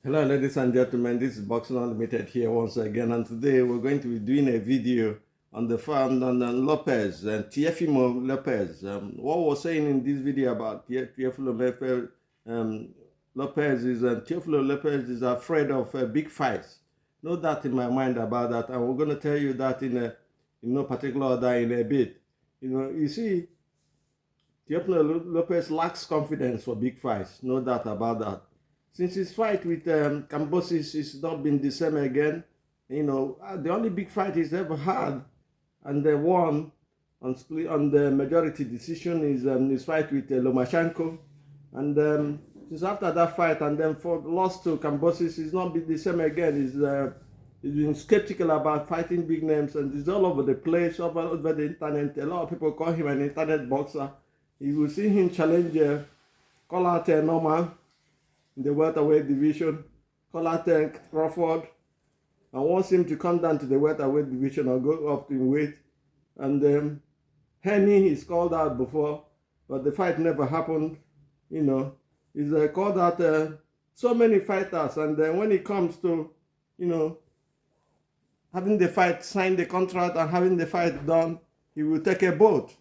Hello, ladies and gentlemen. This is Boxing Unlimited here once again, and today we're going to be doing a video on the farm on Lopez and Teofimo Lopez. What we're saying in this video about Teofimo Lopez, Lopez is Teofimo Lopez is afraid of big fights. No doubt in my mind about that, and we're going to tell you that in no particular order in a bit. You see, Teofimo Lopez lacks confidence for big fights. No doubt about that. Since his fight with Kambosos, it's not been the same again. The only big fight he's ever had and they won on the majority decision is his fight with Lomachenko. And since after that fight and then lost to Kambosos, he's not been the same again. He's been skeptical about fighting big names, and he's all over the place, over the internet. A lot of people call him an internet boxer. You will see him challenge, call out Norman in the welterweight division, call out Crawford, and wants him to come down to the welterweight division or go up in weight. And Henny is called out before, but the fight never happened. He's called out so many fighters, and then when it comes to, having the fight, sign the contract and having the fight done, he will take a boat.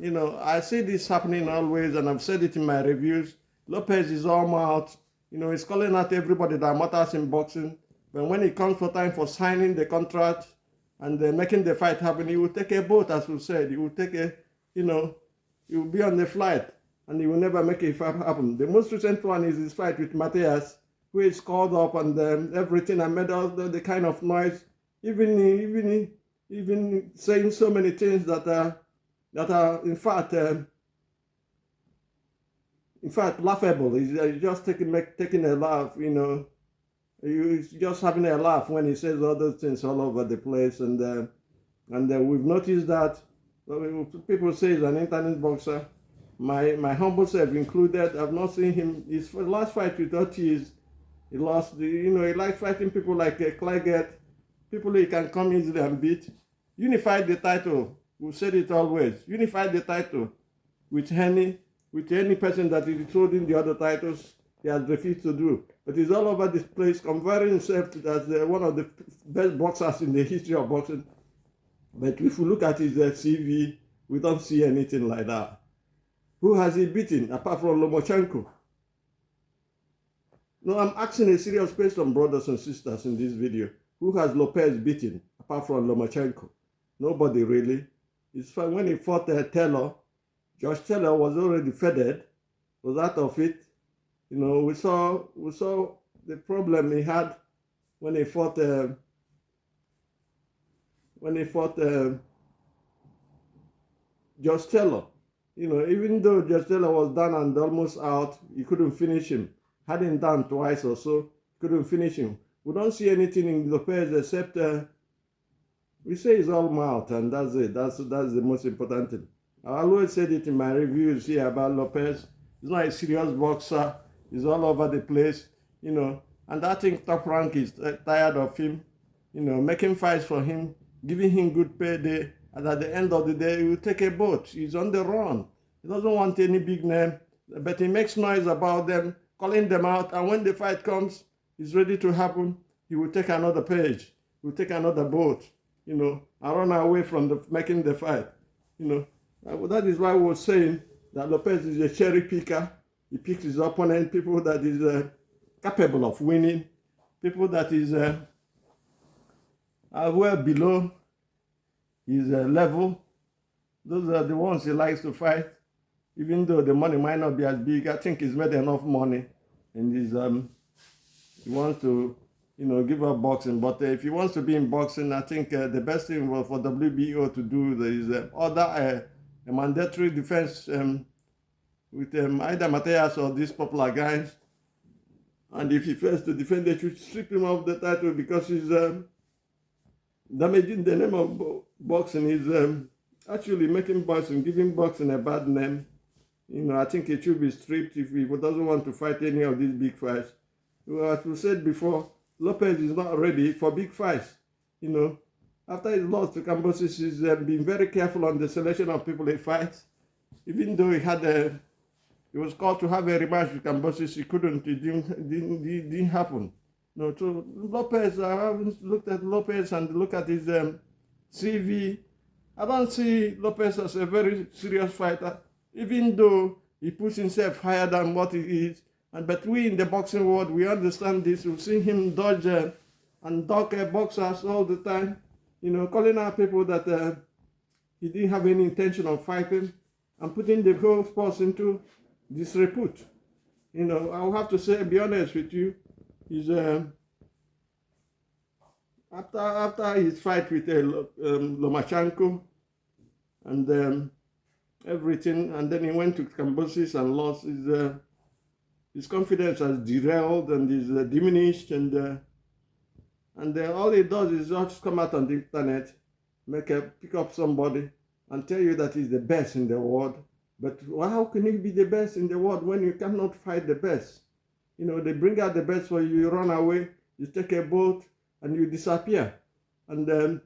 I see this happening always, and I've said it in my reviews. Lopez is all mouth. He's calling out everybody that matters in boxing. But when it comes for time for signing the contract and making the fight happen, he will take a boat, as we said. He will take he will be on the flight and he will never make it happen. The most recent one is his fight with Matthias, who is called up and everything and made all the kind of noise, even saying so many things that are in fact laughable. He's just taking a laugh. He's just having a laugh when he says all those things all over the place, and we've noticed that people say he's an internet boxer. My humble self included. I've not seen him. His last fight with Ortiz, he lost. He likes fighting people like Claggett, people he can come easily and beat. Unified the title. We've said it always. Unified the title with Henny. With any person that is holding the other titles, he has refused to do. But he's all over this place, converting himself as one of the best boxers in the history of boxing. But if we look at his CV, we don't see anything like that. Who has he beaten apart from Lomachenko? No, I'm asking a serious question, brothers and sisters, in this video. Who has Lopez beaten apart from Lomachenko? Nobody really. It's fine. When he fought Taylor, Josh Taylor was already faded, was out of it. We saw the problem he had when he fought Josh Taylor. Even though Josh Taylor was done and almost out, he couldn't finish him. Had him done twice or so, couldn't finish him. We don't see anything in Lopez except we say he's all mouth, and that's it. That's the most important thing. I always said it in my reviews here about Lopez. He's not a serious boxer. He's all over the place, and I think Top Rank is tired of him, making fights for him, giving him good payday, and at the end of the day, he will take a boat. He's on the run. He doesn't want any big name, but he makes noise about them, calling them out, and when the fight comes, it's ready to happen, he will take another page. He will take another boat, and run away from making the fight, That is why we were saying that Lopez is a cherry picker. He picks his opponent, people that is capable of winning, people that is well below his level. Those are the ones he likes to fight, even though the money might not be as big. I think he's made enough money, and he wants to, give up boxing. But if he wants to be in boxing, I think the best thing for WBO to do is order a mandatory defense with either Matthias or these popular guys. And if he fails to defend, they should strip him of the title, because he's damaging the name of boxing. He's actually making boxing, giving boxing a bad name. I think it should be stripped if he doesn't want to fight any of these big fights. As we said before, Lopez is not ready for big fights. After his loss to Kambosos, he's been very careful on the selection of people he fights. Even though he was called to have a rematch with Kambosos, he couldn't. It didn't happen. No, to Lopez, I haven't looked at Lopez and look at his CV. I don't see Lopez as a very serious fighter, even though he puts himself higher than what he is. But we in the boxing world, we understand this. We've seen him dodge and duck boxers all the time, calling out people that he didn't have any intention of fighting and putting the whole sport into disrepute. I'll have to say, be honest with you, he's after his fight with Lomachenko and everything, and then he went to Kambosos and lost. His confidence has derailed and is diminished, and all he does is just come out on the internet, pick up somebody and tell you that he's the best in the world. But how can he be the best in the world when you cannot fight the best? They bring out the best for you, you run away, you take a boat, and you disappear. And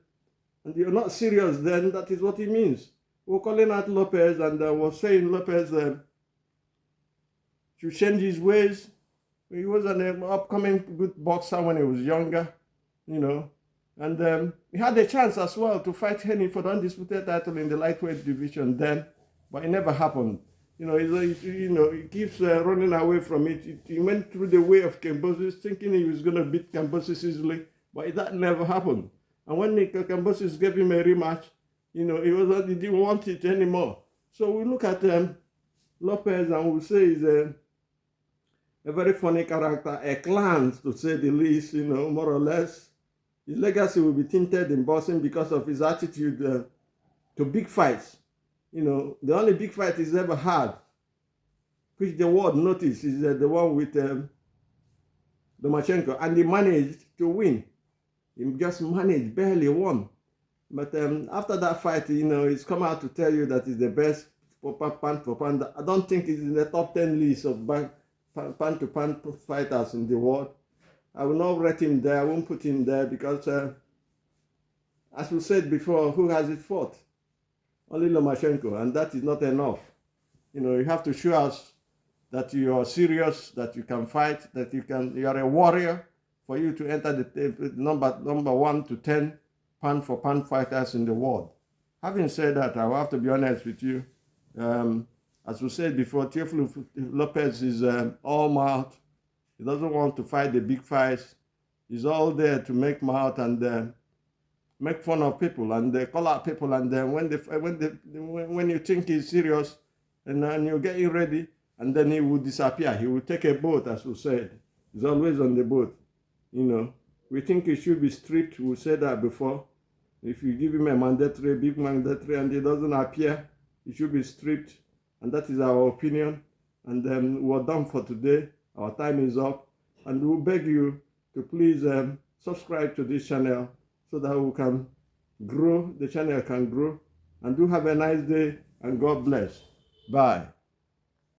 you're not serious then, that is what it means. We're calling out Lopez and was saying Lopez should change his ways. He was an upcoming good boxer when he was younger, and he had a chance as well to fight Henry for the undisputed title in the lightweight division then, but it never happened. He keeps running away from it. He went through the way of Kambosos, thinking he was going to beat Kambosos easily, but that never happened. And when Kambosos gave him a rematch, he didn't want it anymore. So we look at Lopez and we say he's a very funny character, a clown to say the least, more or less. His legacy will be tinted in boxing because of his attitude to big fights. The only big fight he's ever had, which the world noticed, is the one with Lomachenko, and he managed to win. He just managed, barely won. But after that fight, he's come out to tell you that he's the best pound for pound. I don't think he's in the top 10 list of pound to pound fighters in the world. I will not rate him there. I won't put him there because, as we said before, who has it fought? Only Lomachenko, and that is not enough. You have to show us that you are serious, that you can fight, that you are a warrior for you to enter the number 1 to 10 pound for pound fighters in the world. Having said that, I will have to be honest with you. As we said before, Teofimo Lopez is all mouth. He doesn't want to fight the big fights. He's all there to make mouth and make fun of people, and they call out people, and then when you think he's serious, and then you get him ready, and then he will disappear. He will take a boat, as we said. He's always on the boat. We think he should be stripped. We said that before. If you give him a big mandatory, and he doesn't appear, he should be stripped, and that is our opinion. And then we're done for today. Our time is up, and we beg you to please subscribe to this channel so that we can grow, the channel can grow. And do have a nice day, and God bless. Bye.